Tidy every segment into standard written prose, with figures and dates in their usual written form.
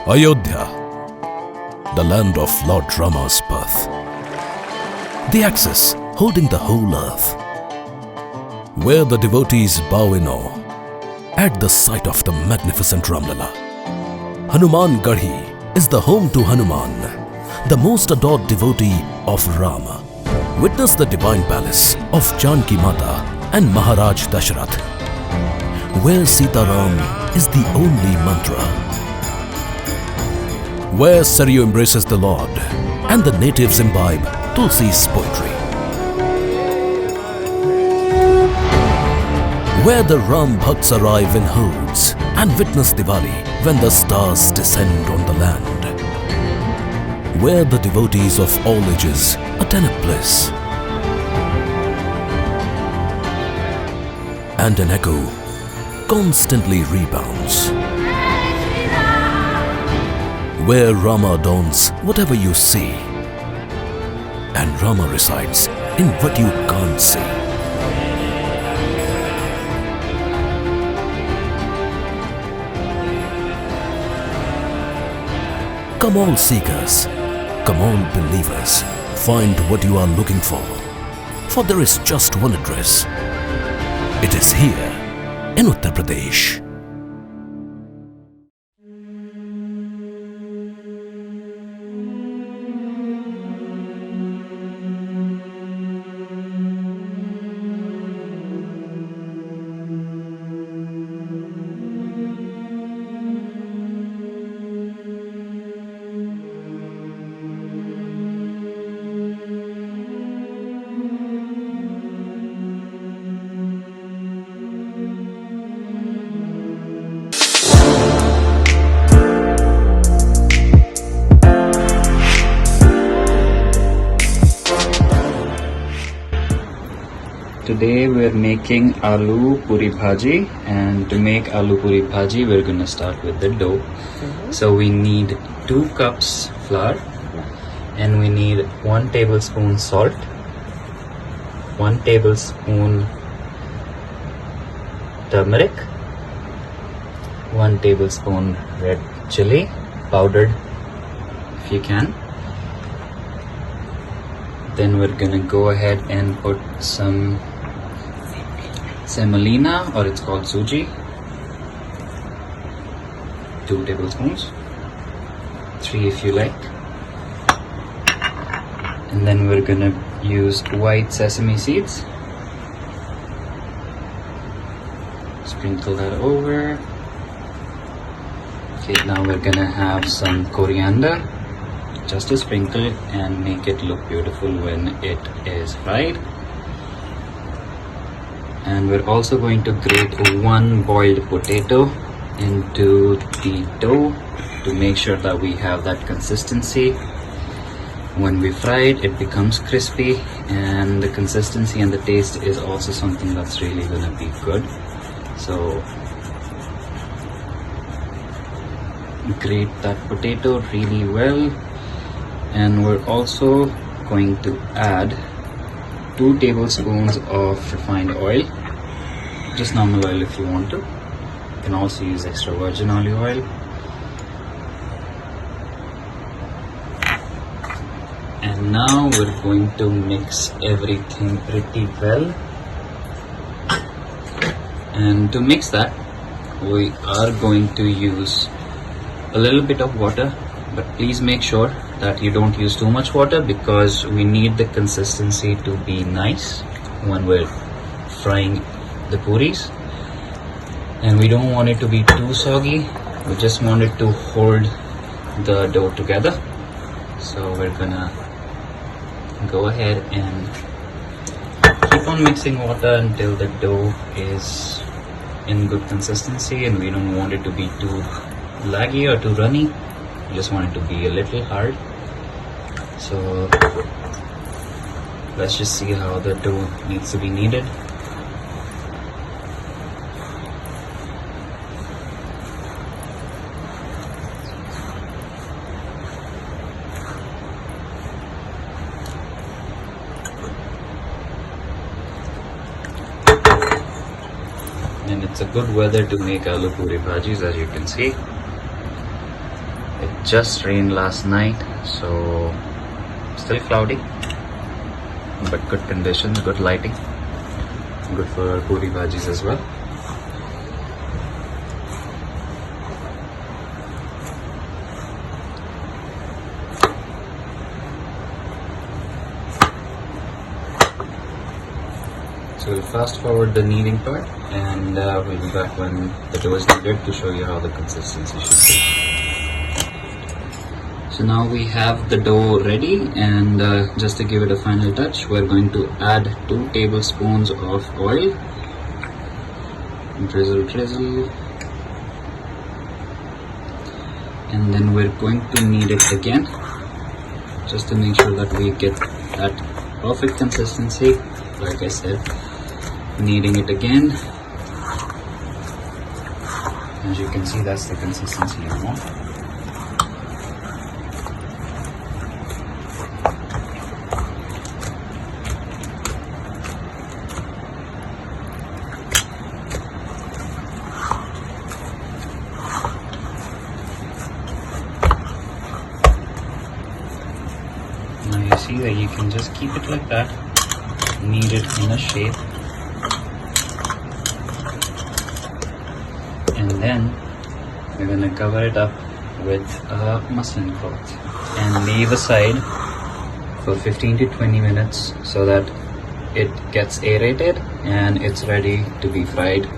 Ayodhya, the land of Lord Rama's birth. The axis holding the whole earth, where the devotees bow in awe at the sight of the magnificent Ramlala. Hanuman Garhi is the home to Hanuman, the most adored devotee of Rama. Witness the divine palace of Janki Mata and Maharaj Dashrath, where Sita Ram is the only mantra, where Charu embraces the Lord and the natives imbibe Tulsi's poetry, where the Ram Bhakts arrive in hordes and witness Diwali when the stars descend on the land, where the devotees of all ages attain a bliss, and an echo constantly rebounds, where Rama adorns whatever you see, and Rama resides in what you can't see. Come all seekers, come all believers, find what you are looking for there is just one address. It is here in Uttar Pradesh. Today we're making Aaloo Puri Bhaji, and to make Aaloo Puri Bhaji we're going to start with the dough. So we need 2 cups flour, and we need 1 tablespoon salt, 1 tablespoon turmeric, 1 tablespoon red chilli powdered if you can. Then we're gonna go ahead and put some semolina, or it's called suji, 2 tablespoons, 3 if you like. And then we're gonna use white sesame seeds. Sprinkle that over. Okay, now we're gonna have some coriander, just a sprinkle, and make it look beautiful when it is fried. And we're also going to grate 1 boiled potato into the dough to make sure that we have that consistency. When we fry it, it becomes crispy, and the consistency and the taste is also something that's really gonna be good. So grate that potato really well. And we're also going to add 2 tablespoons of refined oil, just normal oil if you want to. You can also use extra virgin olive oil. And now we're going to mix everything pretty well. And to mix that, we are going to use a little bit of water, but please make sure that you don't use too much water, because we need the consistency to be nice when we're frying the puris, and we don't want it to be too soggy. We just want it to hold the dough together. So we're gonna go ahead and keep on mixing water until the dough is in good consistency, and we don't want it to be too laggy or too runny. We just want it to be a little hard. So let's just see how the dough needs to be kneaded. And it's a good weather to make Aaloo Puri Bhajis, as you can see. It just rained last night, so still cloudy, but good conditions, good lighting, good for puri bhajis as well. So we'll fast forward the kneading part, and we'll be back when the dough is kneaded to show you how the consistency should be. So now we have the dough ready, and just to give it a final touch, we're going to add 2 tablespoons of oil. Drizzle. And then we're going to knead it again, just to make sure that we get that perfect consistency. Like I said, kneading it again. As you can see, that's the consistency you want. Now you see that you can just keep it like that, knead it in a shape, and then we're going to cover it up with a muslin cloth and leave aside for 15 to 20 minutes so that it gets aerated and it's ready to be fried,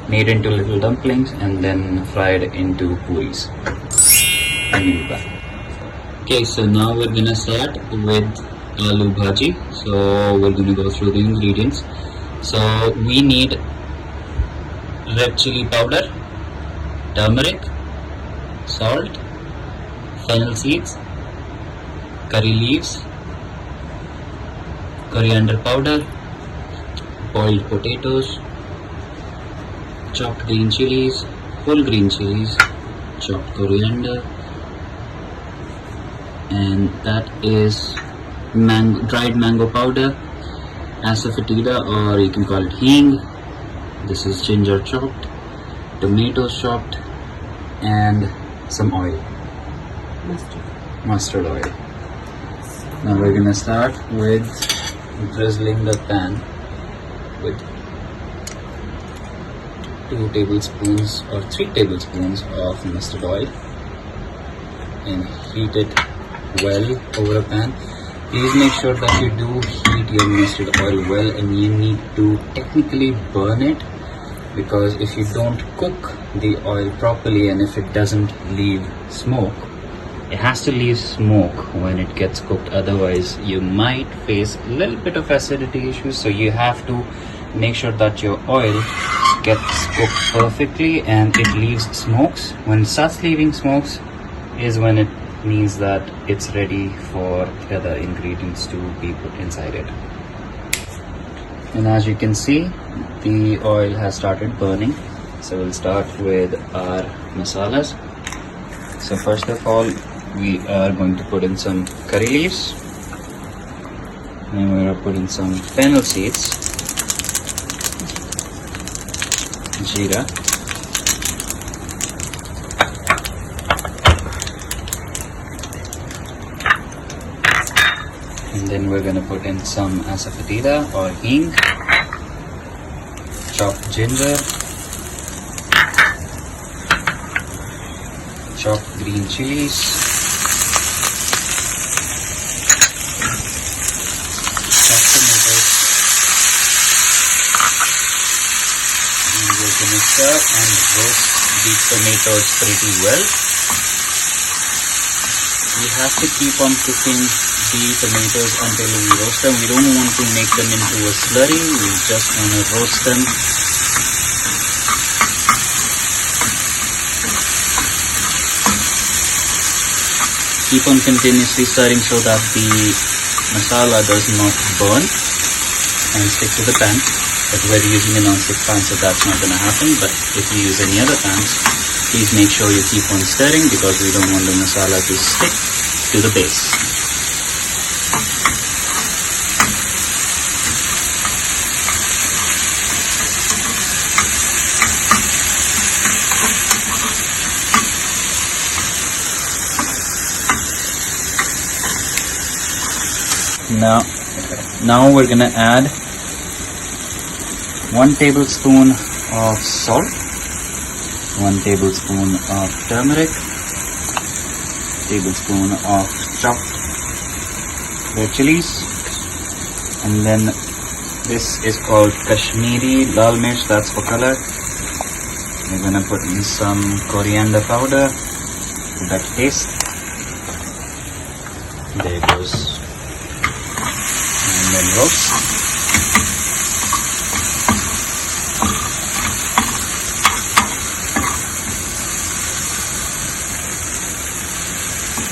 made into little dumplings and then fried into puris. And we'll be back. Okay, so now we're gonna start with aloo bhaji. So we're gonna go through the ingredients. So we need red chili powder, turmeric, salt, fennel seeds, curry leaves, coriander powder, boiled potatoes, chopped green chilies, whole green chilies, chopped coriander, and that is dried mango powder, Asafoetida, or you can call it hing. This is ginger chopped, tomatoes chopped, and some oil, mustard oil. Now we're gonna start with drizzling the pan with 2 tablespoons or 3 tablespoons of mustard oil and heat it well over a pan. Please make sure that you do heat your mustard oil well, and you need to technically burn it, because if you don't cook the oil properly and if it doesn't leave smoke, it has to leave smoke when it gets cooked, otherwise you might face a little bit of acidity issues. So you have to make sure that your oil gets cooked perfectly and it leaves smokes. When it starts leaving smokes is when it means that it's ready for the other ingredients to be put inside it. And as you can see, the oil has started burning. So we'll start with our masalas. So first of all, we are going to put in some curry leaves, and we're going to put in some fennel seeds, jeera, and then we're going to put in some asafoetida or hing, chopped ginger, chopped green chilies, chopped tomatoes, and we're going to stir and roast the tomatoes pretty well. We have to keep on cooking the tomatoes until we roast them. We don't want to make them into a slurry, we just want to roast them. Keep on continuously stirring so that the masala does not burn and stick to the pan. But we're using a non-stick pan, so that's not going to happen. But if you use any other pans, please make sure you keep on stirring, because we don't want the masala to stick to the base. Now we're gonna add 1 tablespoon of salt, 1 tablespoon of turmeric, tablespoon of chopped red chilies, and then this is called Kashmiri lal mirch, that's for color. We're gonna put in some coriander powder for that taste. There it goes. And then roast.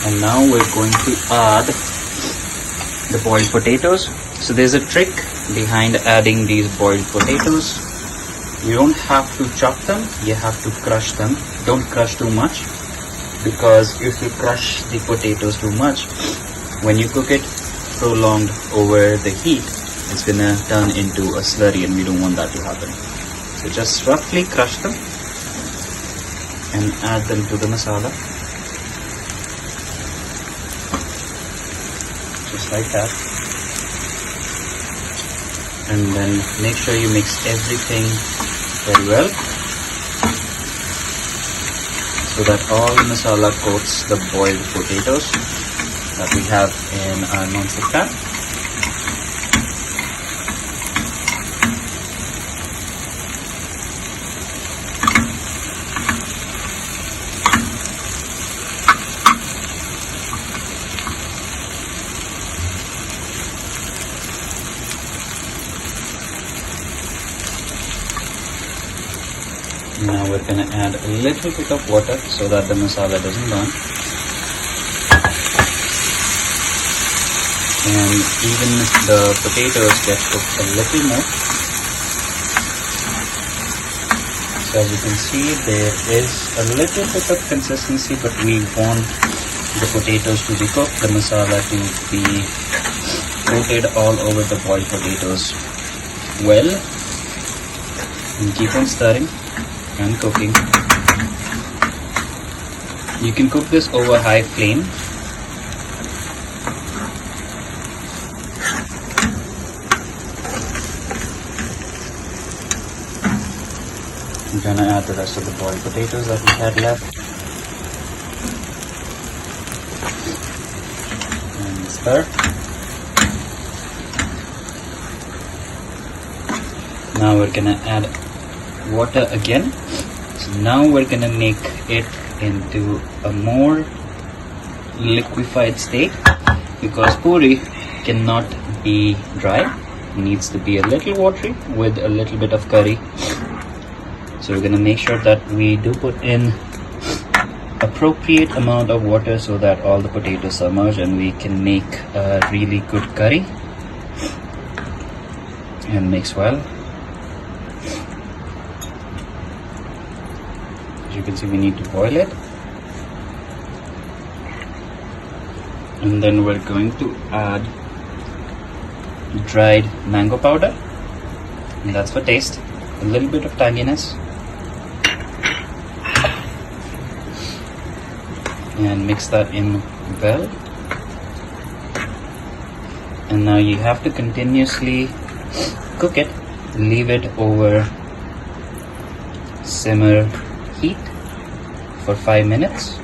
And now we're going to add the boiled potatoes. So there's a trick behind adding these boiled potatoes. You don't have to chop them, you have to crush them. Don't crush too much, because if you crush the potatoes too much, when you cook it prolonged over the heat, it's gonna turn into a slurry, and we don't want that to happen. So just roughly crush them and add them to the masala. Just like that. And then make sure you mix everything very well, so that all the masala coats the boiled potatoes that we have in our non-stick pan. Now we're going to add a little bit of water so that the masala doesn't burn. And even the potatoes get cooked a little more. So as you can see, there is a little bit of consistency, but we want the potatoes to be cooked, the masala to be coated all over the boiled potatoes well. And keep on stirring and cooking. You can cook this over high flame. I'm gonna add the rest of the boiled potatoes that we had left and stir. Now we're gonna add water again. So now we're gonna make it into a more liquefied state, because puri cannot be dry. It needs to be a little watery with a little bit of curry. So we're gonna make sure that we do put in appropriate amount of water so that all the potatoes submerge and we can make a really good curry and mix well. As you can see, we need to boil it, and then we're going to add dried mango powder, and that's for taste, a little bit of tanginess, and mix that in well. And now you have to continuously cook it, leave it over simmer heat for 5 minutes.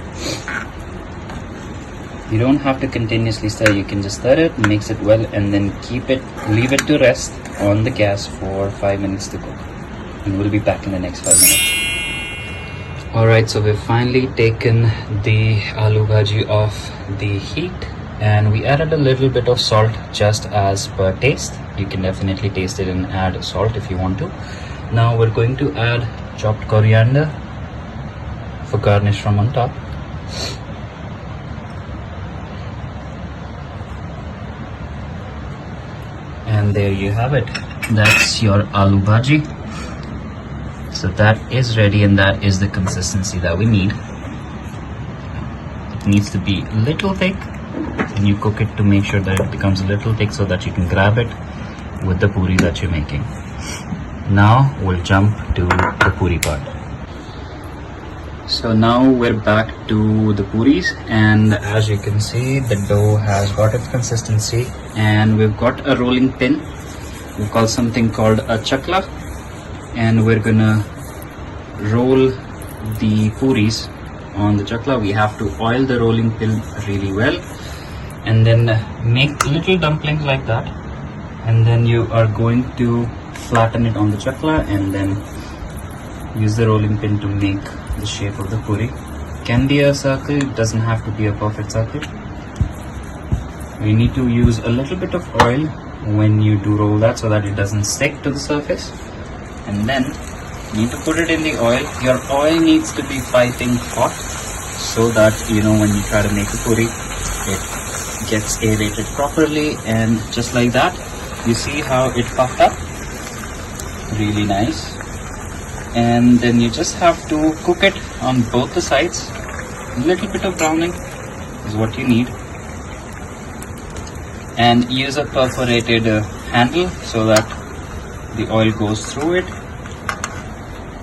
You don't have to continuously stir, you can just stir it, mix it well, and then leave it to rest on the gas for 5 minutes to cook. And we'll be back in the next 5 minutes. Alright, so we've finally taken the aloo bhaji off the heat, and we added a little bit of salt just as per taste. You can definitely taste it and add salt if you want to. Now we're going to add chopped coriander for garnish from on top. And there you have it. That's your aloo bhaji. So that is ready, and that is the consistency that we need. It needs to be a little thick, and you cook it to make sure that it becomes a little thick so that you can grab it with the puri that you're making. Now we'll jump to the puri part. So now we're back to the puris, and as you can see, the dough has got its consistency, and we've got a rolling pin. We've got something called a chakla, and we're gonna roll the puris on the chakla. We have to oil the rolling pin really well, and then make little dumplings like that, and then you are going to flatten it on the chakla and then use the rolling pin to make the shape of the puri. Can be a circle, it doesn't have to be a perfect circle. We need to use a little bit of oil when you do roll that so that it doesn't stick to the surface, and then you need to put it in the oil. Your oil needs to be piping hot so that when you try to make a puri, it gets aerated properly, and just like that, you see how it puffed up, really nice. And then you just have to cook it on both the sides. A little bit of browning is what you need, and use a perforated handle so that the oil goes through it,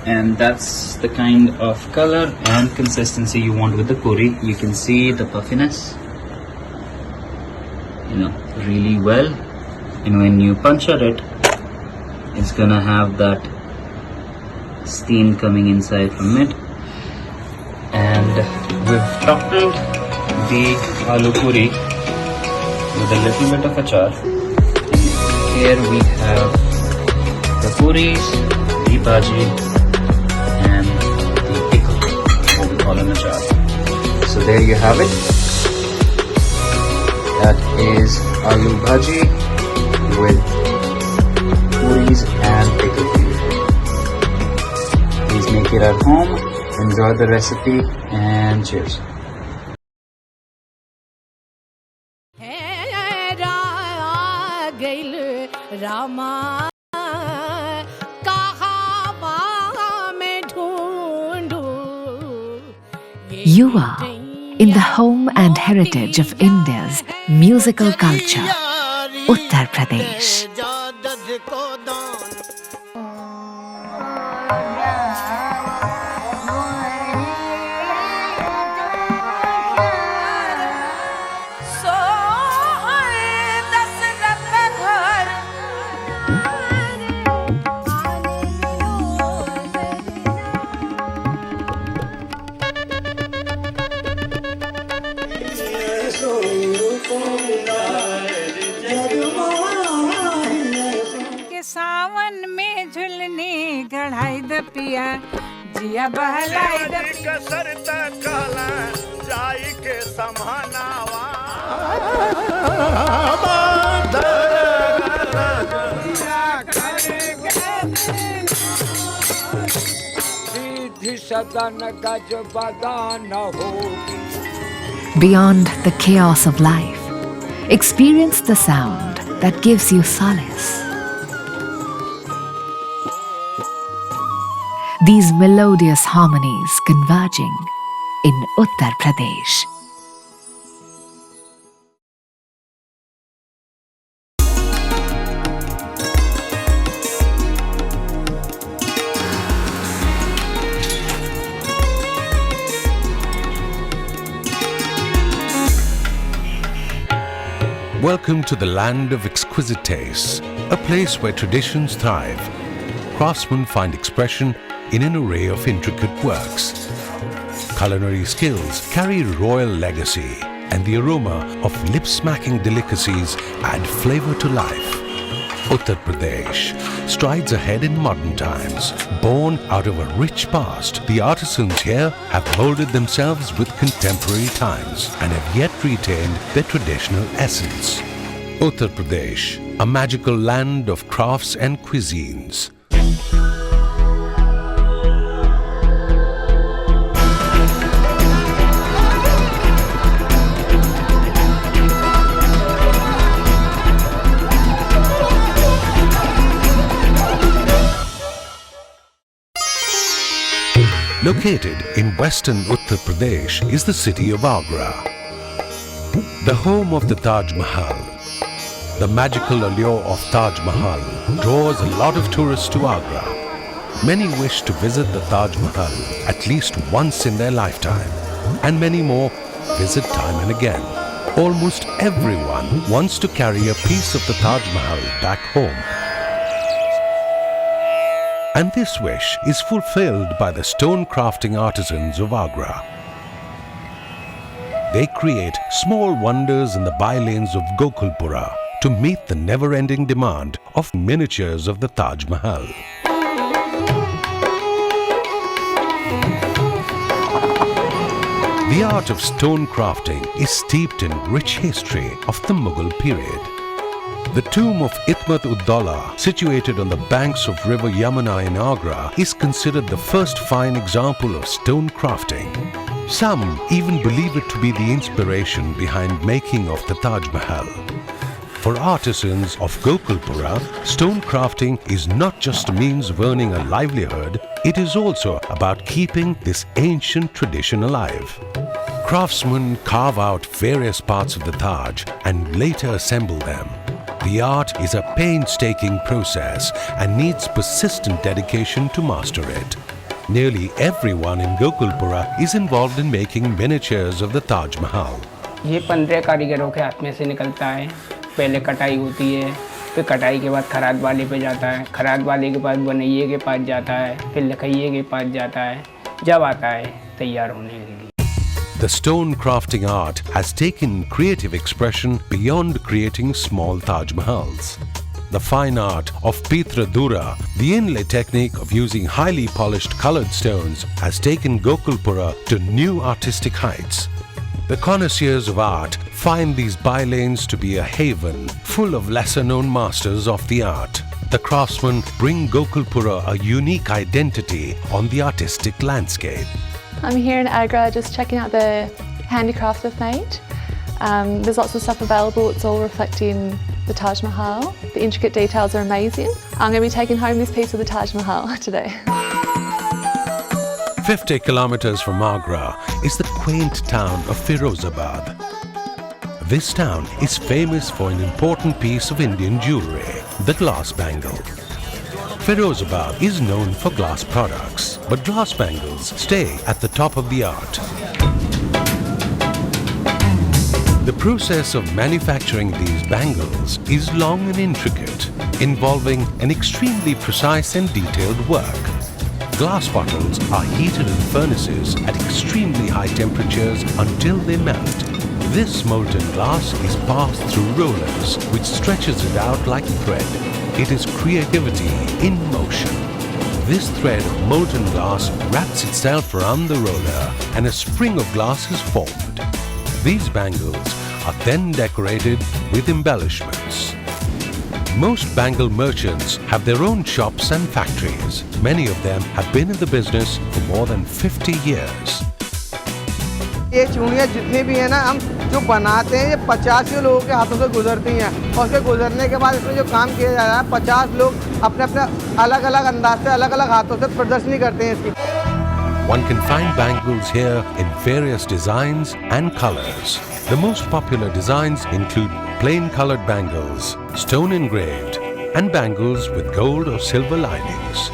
and that's the kind of color and consistency you want with the puri. You can see the puffiness really well, and when you puncture it, it's gonna have that steam coming inside from it. And we've toppled the aloo puri with a little bit of achar. Here we have the puris, the bhaji, and the pickle, what we call an achar. So there you have it. That is aloo bhaji with puris and pickle. Please make it at home, enjoy the recipe, and cheers. You are in the home and heritage of India's musical culture, Uttar Pradesh. सावन में झुलने गढ़ाई the पिया जिया बहलाई the कसर त काला जाई के समानावा Beyond the chaos of life, experience the sound that gives you solace. These melodious harmonies converging in Uttar Pradesh. Welcome to the land of exquisite tastes, a place where traditions thrive. Craftsmen find expression in an array of intricate works. Culinary skills carry royal legacy, and the aroma of lip-smacking delicacies add flavor to life. Uttar Pradesh strides ahead in modern times. Born out of a rich past, the artisans here have molded themselves with contemporary times and have yet retained their traditional essence. Uttar Pradesh, a magical land of crafts and cuisines. Located in western Uttar Pradesh is the city of Agra, the home of the Taj Mahal. The magical allure of Taj Mahal draws a lot of tourists to Agra. Many wish to visit the Taj Mahal at least once in their lifetime, and many more visit time and again. Almost everyone wants to carry a piece of the Taj Mahal back home. And this wish is fulfilled by the stone crafting artisans of Agra. They create small wonders in the bylanes of Gokulpura to meet the never-ending demand of miniatures of the Taj Mahal. The art of stone crafting is steeped in rich history of the Mughal period. The tomb of Itmat-ud-Dawla, situated on the banks of river Yamuna in Agra, is considered the first fine example of stone crafting. Some even believe it to be the inspiration behind making of the Taj Mahal. For artisans of Gokulpura, stone crafting is not just a means of earning a livelihood, it is also about keeping this ancient tradition alive. Craftsmen carve out various parts of the Taj and later assemble them. The art is a painstaking process and needs persistent dedication to master it. Nearly everyone in Gokulpura is involved in making miniatures of the Taj Mahal. ये 15 कारीगरों के हाथ में से निकलता है। पहले कटाई होती है, फिर कटाई के बाद खराद वाले पे जाता है, खराद वाले के बाद बनैये के पास जाता है, फिर लखइये के पास जाता है, जब आता है तैयार होने के लिए। The stone crafting art has taken creative expression beyond creating small Taj Mahals. The fine art of Pitra Dura, the inlay technique of using highly polished colored stones, has taken Gokulpura to new artistic heights. The connoisseurs of art find these bylanes to be a haven full of lesser-known masters of the art. The craftsmen bring Gokulpura a unique identity on the artistic landscape. I'm here in Agra just checking out the handicraft they've made. There's lots of stuff available, it's all reflecting the Taj Mahal. The intricate details are amazing. I'm going to be taking home this piece of the Taj Mahal today. 50 kilometers from Agra is the quaint town of Firozabad. This town is famous for an important piece of Indian jewellery, the glass bangle. Firozabad is known for glass products, but glass bangles stay at the top of the art. The process of manufacturing these bangles is long and intricate, involving an extremely precise and detailed work. Glass bottles are heated in furnaces at extremely high temperatures until they melt. This molten glass is passed through rollers, which stretches it out like thread. It is creativity in motion. This thread of molten glass wraps itself around the roller and a spring of glass is formed. These bangles are then decorated with embellishments. Most bangle merchants have their own shops and factories. Many of them have been in the business for more than 50 years. ये चूड़ियाँ जितनी भी है ना हम जो बनाते हैं ये 50 लोगों के हाथों से गुजरती हैं और उसके गुजरने के बाद इसमें जो काम किया जा रहा है 50 लोग अपने अपने अलग-अलग अंदाज से अलग-अलग हाथों से प्रदर्शनी करते हैं इसकी. One can find bangles here in various designs and colors. The most popular designs include plain colored bangles, stone engraved, and bangles with gold or silver linings.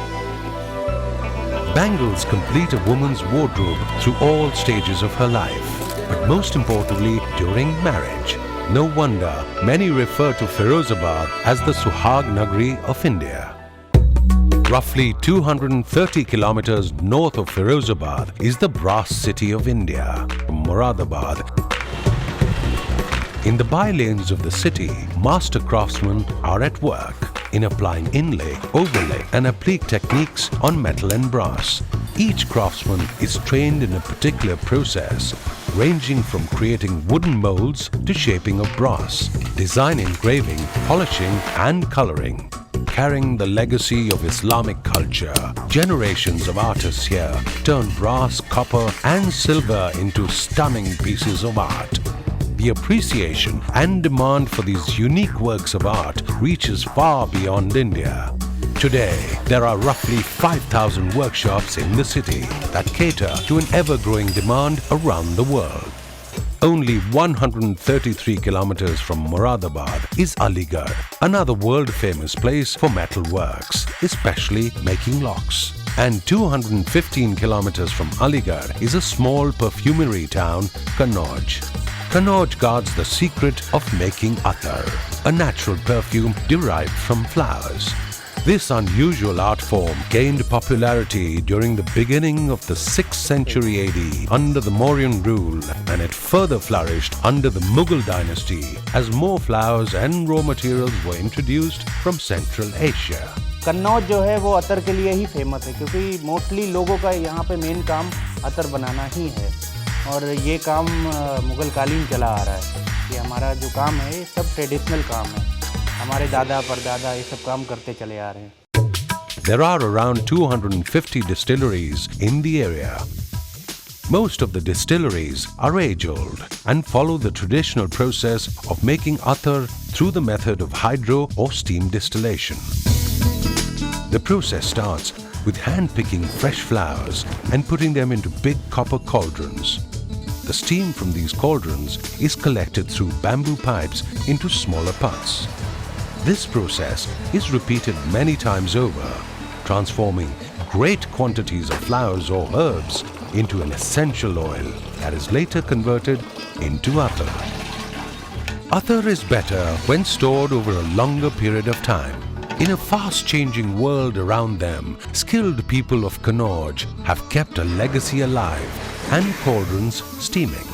Bangles complete a woman's wardrobe through all stages of her life, but most importantly during marriage. No wonder many refer to Firozabad as the Suhag Nagri of India. Roughly 230 kilometers north of Firozabad is the brass city of India, Moradabad. In the bylanes of the city, master craftsmen are at work in applying inlay, overlay and applique techniques on metal and brass. Each craftsman is trained in a particular process, ranging from creating wooden molds to shaping of brass, design engraving, polishing and coloring. Carrying the legacy of Islamic culture, generations of artists here turn brass, copper and silver into stunning pieces of art. The appreciation and demand for these unique works of art reaches far beyond India. Today, there are roughly 5,000 workshops in the city that cater to an ever-growing demand around the world. Only 133 kilometers from Moradabad is Aligarh, another world-famous place for metal works, especially making locks. And 215 kilometers from Aligarh is a small perfumery town, Kannauj. Kannauj guards the secret of making attar, a natural perfume derived from flowers. This unusual art form gained popularity during the beginning of the 6th century AD under the Mauryan rule, and it further flourished under the Mughal dynasty as more flowers and raw materials were introduced from Central Asia. Kannauj जो है वो अतर के लिए ही famous है क्योंकि mostly लोगों का यहाँ पे मेन काम अतर बनाना ही है और ये काम मुग़ल कालीन चला आ रहा है। ये हमारा जो काम है ये सब ट्रेडिशनल काम है, हमारे दादा परदादा ये सब काम करते चले आ रहे हैं। There are around 250 distilleries in the area. Most of the distilleries are age-old and follow the traditional process of making attar through the method of hydro or steam distillation. The process starts with hand-picking fresh flowers and putting them into big copper cauldrons. The steam from these cauldrons is collected through bamboo pipes into smaller pots. This process is repeated many times over, transforming great quantities of flowers or herbs into an essential oil that is later converted into attar. Attar is better when stored over a longer period of time. In a fast-changing world around them, skilled people of Kannauj have kept a legacy alive and cauldrons steaming.